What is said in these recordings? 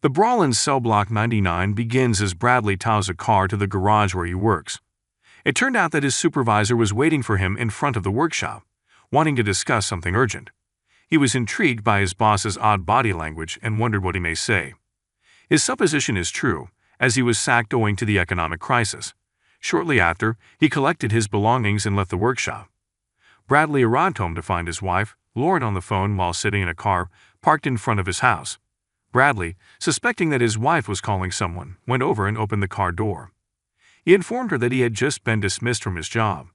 The brawl in cell block 99 begins as Bradley tows a car to the garage where he works. It turned out that his supervisor was waiting for him in front of the workshop, wanting to discuss something urgent. He was intrigued by his boss's odd body language and wondered what he may say. His supposition is true, as he was sacked owing to the economic crisis. Shortly after, he collected his belongings and left the workshop. Bradley arrived home to find his wife, Lauren, on the phone while sitting in a car parked in front of his house. Bradley, suspecting that his wife was calling someone, went over and opened the car door. He informed her that he had just been dismissed from his job.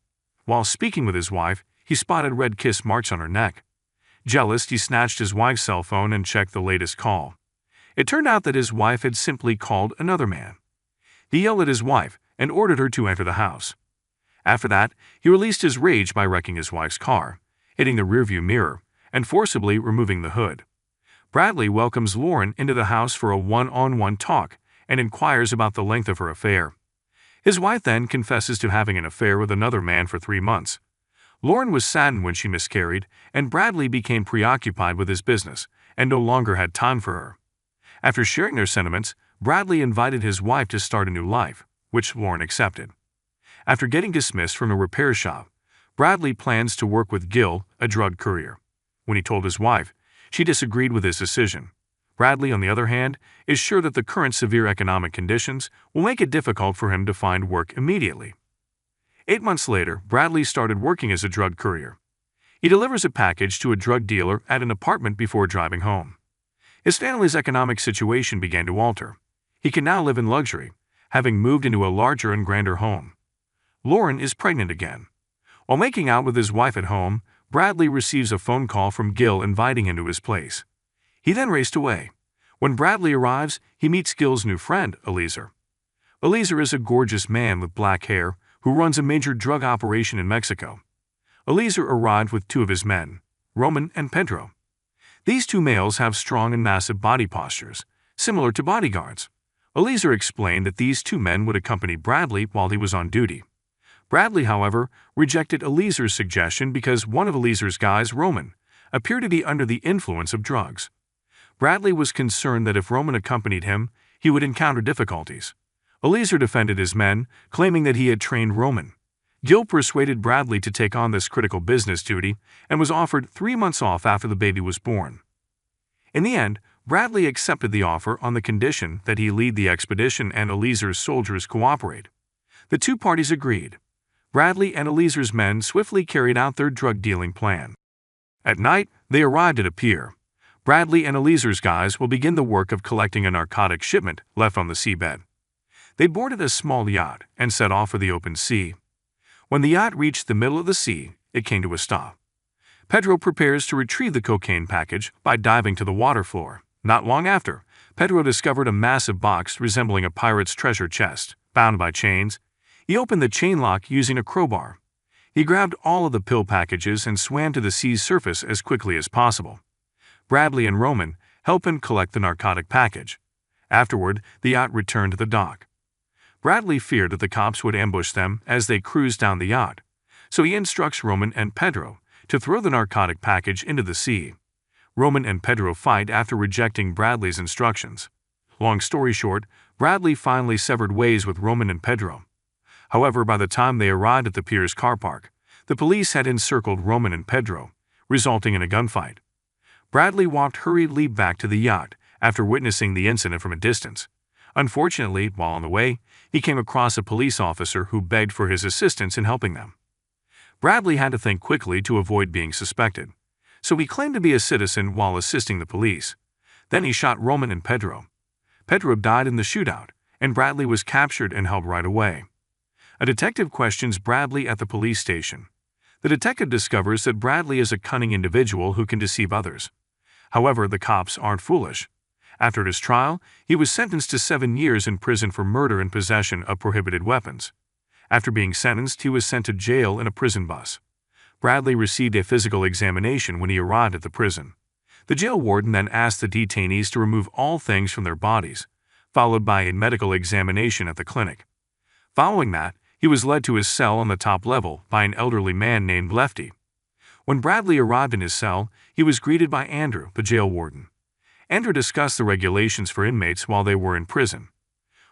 While speaking with his wife, he spotted red kiss marks on her neck. Jealous, he snatched his wife's cell phone and checked the latest call. It turned out that his wife had simply called another man. He yelled at his wife and ordered her to enter the house. After that, he released his rage by wrecking his wife's car, hitting the rearview mirror, and forcibly removing the hood. Bradley welcomes Lauren into the house for a one-on-one talk and inquires about the length of her affair. His wife then confesses to having an affair with another man for 3 months. Lauren was saddened when she miscarried, and Bradley became preoccupied with his business and no longer had time for her. After sharing their sentiments, Bradley invited his wife to start a new life, which Lauren accepted. After getting dismissed from a repair shop, Bradley plans to work with Gil, a drug courier. When he told his wife, she disagreed with his decision. Bradley, on the other hand, is sure that the current severe economic conditions will make it difficult for him to find work immediately. 8 months later, Bradley started working as a drug courier. He delivers a package to a drug dealer at an apartment before driving home. His family's economic situation began to alter. He can now live in luxury, having moved into a larger and grander home. Lauren is pregnant again. While making out with his wife at home, Bradley receives a phone call from Gil inviting him to his place. He then raced away. When Bradley arrives, he meets Gil's new friend, Eliezer. Eliezer is a gorgeous man with black hair who runs a major drug operation in Mexico. Eliezer arrived with 2 of his men, Roman and Pedro. These 2 males have strong and massive body postures, similar to bodyguards. Eliezer explained that these 2 men would accompany Bradley while he was on duty. Bradley, however, rejected Eliezer's suggestion because one of Eliezer's guys, Roman, appeared to be under the influence of drugs. Bradley was concerned that if Roman accompanied him, he would encounter difficulties. Eliezer defended his men, claiming that he had trained Roman. Gil persuaded Bradley to take on this critical business duty and was offered 3 months off after the baby was born. In the end, Bradley accepted the offer on the condition that he lead the expedition and Eliezer's soldiers cooperate. The 2 parties agreed. Bradley and Eliezer's men swiftly carried out their drug-dealing plan. At night, they arrived at a pier. Bradley and Eliezer's guys will begin the work of collecting a narcotic shipment left on the seabed. They boarded a small yacht and set off for the open sea. When the yacht reached the middle of the sea, it came to a stop. Pedro prepares to retrieve the cocaine package by diving to the water floor. Not long after, Pedro discovered a massive box resembling a pirate's treasure chest, bound by chains. He opened the chain lock using a crowbar. He grabbed all of the pill packages and swam to the sea's surface as quickly as possible. Bradley and Roman help him collect the narcotic package. Afterward, the yacht returned to the dock. Bradley feared that the cops would ambush them as they cruised down the yacht, so he instructs Roman and Pedro to throw the narcotic package into the sea. Roman and Pedro fight after rejecting Bradley's instructions. Long story short, Bradley finally severed ways with Roman and Pedro. However, by the time they arrived at the pier's car park, the police had encircled Roman and Pedro, resulting in a gunfight. Bradley walked hurriedly back to the yacht after witnessing the incident from a distance. Unfortunately, while on the way, he came across a police officer who begged for his assistance in helping them. Bradley had to think quickly to avoid being suspected, so he claimed to be a citizen while assisting the police. Then he shot Roman and Pedro. Pedro died in the shootout, and Bradley was captured and held right away. A detective questions Bradley at the police station. The detective discovers that Bradley is a cunning individual who can deceive others. However, the cops aren't foolish. After his trial, he was sentenced to 7 years in prison for murder and possession of prohibited weapons. After being sentenced, he was sent to jail in a prison bus. Bradley received a physical examination when he arrived at the prison. The jail warden then asked the detainees to remove all things from their bodies, followed by a medical examination at the clinic. Following that, he was led to his cell on the top level by an elderly man named Lefty. When Bradley arrived in his cell, he was greeted by Andrew, the jail warden. Andrew discussed the regulations for inmates while they were in prison.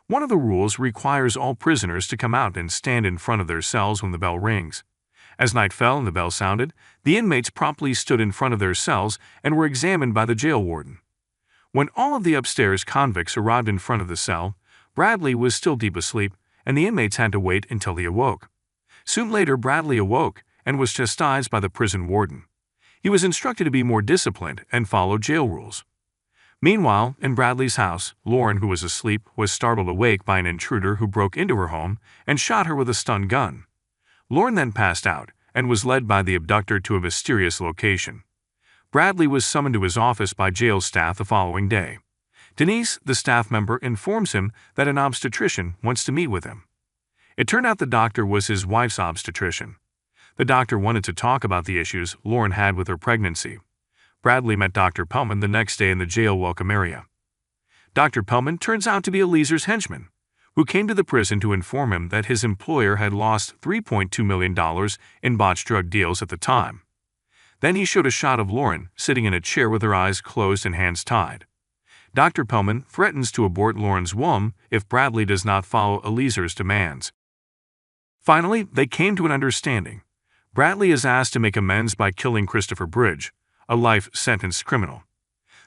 One of the rules requires all prisoners to come out and stand in front of their cells when the bell rings. As night fell and the bell sounded, the inmates promptly stood in front of their cells and were examined by the jail warden. When all of the upstairs convicts arrived in front of the cell, Bradley was still deep asleep, and the inmates had to wait until he awoke. Soon later, Bradley awoke and was chastised by the prison warden. He was instructed to be more disciplined and follow jail rules. Meanwhile, in Bradley's house, Lauren, who was asleep, was startled awake by an intruder who broke into her home and shot her with a stun gun. Lauren then passed out and was led by the abductor to a mysterious location. Bradley was summoned to his office by jail staff the following day. Denise, the staff member, informs him that an obstetrician wants to meet with him. It turned out the doctor was his wife's obstetrician. The doctor wanted to talk about the issues Lauren had with her pregnancy. Bradley met Dr. Pellman the next day in the jail welcome area. Dr. Pellman turns out to be Elieser's henchman, who came to the prison to inform him that his employer had lost $3.2 million in botched drug deals at the time. Then he showed a shot of Lauren sitting in a chair with her eyes closed and hands tied. Dr. Pellman threatens to abort Lauren's womb if Bradley does not follow Elieser's demands. Finally, they came to an understanding. Bradley is asked to make amends by killing Christopher Bridge, a life-sentence criminal.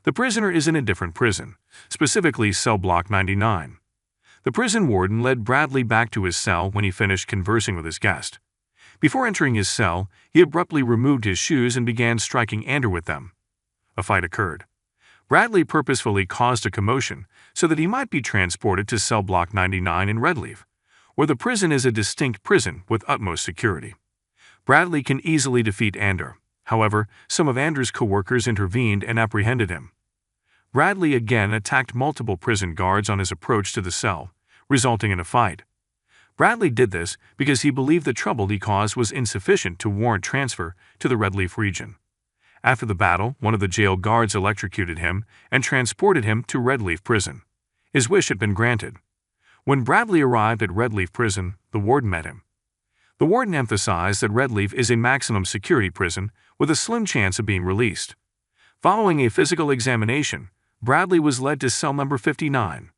The prisoner is in a different prison, specifically cell block 99. The prison warden led Bradley back to his cell when he finished conversing with his guest. Before entering his cell, he abruptly removed his shoes and began striking Andrew with them. A fight occurred. Bradley purposefully caused a commotion so that he might be transported to cell block 99 in Redleaf, where the prison is a distinct prison with utmost security. Bradley can easily defeat Andrew. However, some of Andrew's co-workers intervened and apprehended him. Bradley again attacked multiple prison guards on his approach to the cell, resulting in a fight. Bradley did this because he believed the trouble he caused was insufficient to warrant transfer to the Redleaf region. After the battle, one of the jail guards electrocuted him and transported him to Redleaf prison. His wish had been granted. When Bradley arrived at Redleaf prison, the warden met him. The warden emphasized that Redleaf is a maximum security prison with a slim chance of being released. Following a physical examination, Bradley was led to cell number 59.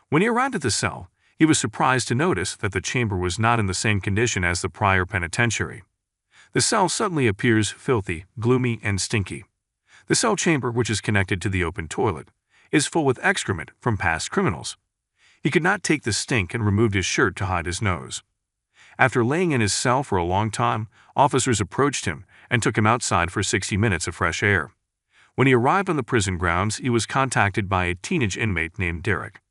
When he arrived at the cell, he was surprised to notice that the chamber was not in the same condition as the prior penitentiary. The cell suddenly appears filthy, gloomy, and stinky. The cell chamber, which is connected to the open toilet, is full with excrement from past criminals. He could not take the stink and removed his shirt to hide his nose. After laying in his cell for a long time, officers approached him and took him outside for 60 minutes of fresh air. When he arrived on the prison grounds, he was contacted by a teenage inmate named Derek.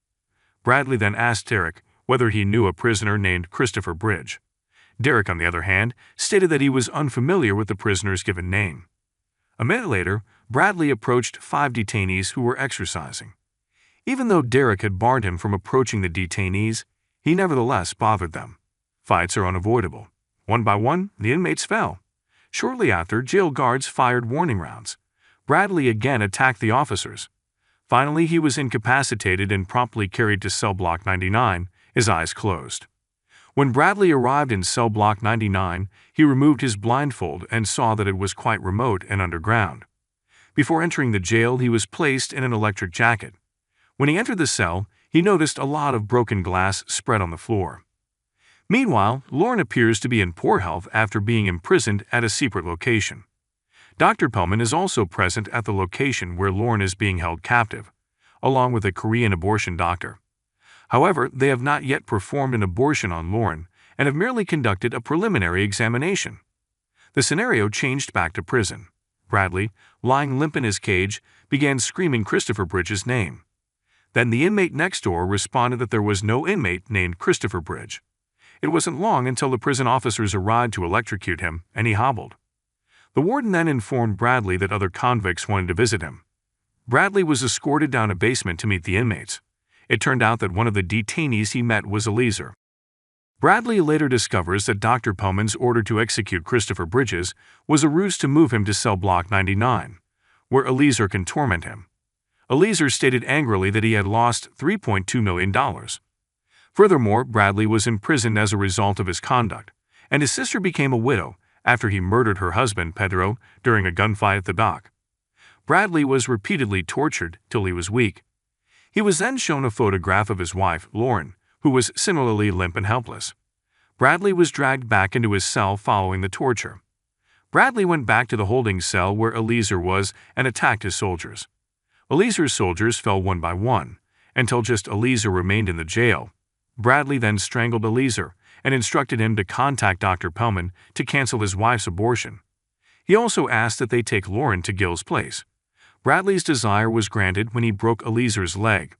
Bradley then asked Derek whether he knew a prisoner named Christopher Bridge. Derek, on the other hand, stated that he was unfamiliar with the prisoner's given name. A minute later, Bradley approached 5 detainees who were exercising. Even though Derek had barred him from approaching the detainees, he nevertheless bothered them. Fights are unavoidable. One by one, the inmates fell. Shortly after, jail guards fired warning rounds. Bradley again attacked the officers. Finally, he was incapacitated and promptly carried to cell block 99, his eyes closed. When Bradley arrived in cell block 99, he removed his blindfold and saw that it was quite remote and underground. Before entering the jail, he was placed in an electric jacket. When he entered the cell, he noticed a lot of broken glass spread on the floor. Meanwhile, Lauren appears to be in poor health after being imprisoned at a secret location. Dr. Pellman is also present at the location where Lauren is being held captive, along with a Korean abortion doctor. However, they have not yet performed an abortion on Lauren and have merely conducted a preliminary examination. The scenario changed back to prison. Bradley, lying limp in his cage, began screaming Christopher Bridge's name. Then the inmate next door responded that there was no inmate named Christopher Bridge. It wasn't long until the prison officers arrived to electrocute him, and he hobbled. The warden then informed Bradley that other convicts wanted to visit him. Bradley was escorted down a basement to meet the inmates. It turned out that one of the detainees he met was Elieser. Bradley later discovers that Dr. Pellman's order to execute Christopher Bridges was a ruse to move him to cell block 99, where Elieser can torment him. Elieser stated angrily that he had lost $3.2 million. Furthermore, Bradley was imprisoned as a result of his conduct, and his sister became a widow after he murdered her husband, Pedro, during a gunfight at the dock. Bradley was repeatedly tortured till he was weak. He was then shown a photograph of his wife, Lauren, who was similarly limp and helpless. Bradley was dragged back into his cell following the torture. Bradley went back to the holding cell where Eliezer was and attacked his soldiers. Eliezer's soldiers fell one by one, until just Eliezer remained in the jail. Bradley then strangled Eliezer and instructed him to contact Dr. Pellman to cancel his wife's abortion. He also asked that they take Lauren to Gil's place. Bradley's desire was granted when he broke Eliezer's leg.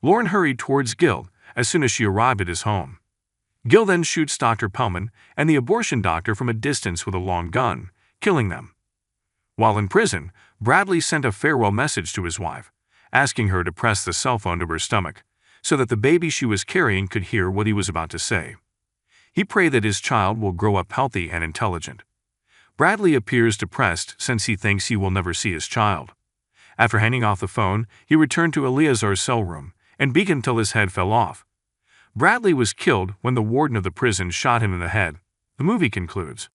Lauren hurried towards Gil as soon as she arrived at his home. Gil then shoots Dr. Pellman and the abortion doctor from a distance with a long gun, killing them. While in prison, Bradley sent a farewell message to his wife, asking her to press the cell phone to her stomach so that the baby she was carrying could hear what he was about to say. He prayed that his child will grow up healthy and intelligent. Bradley appears depressed since he thinks he will never see his child. After hanging off the phone, he returned to Eleazar's cell room and beat him till his head fell off. Bradley was killed when the warden of the prison shot him in the head. The movie concludes.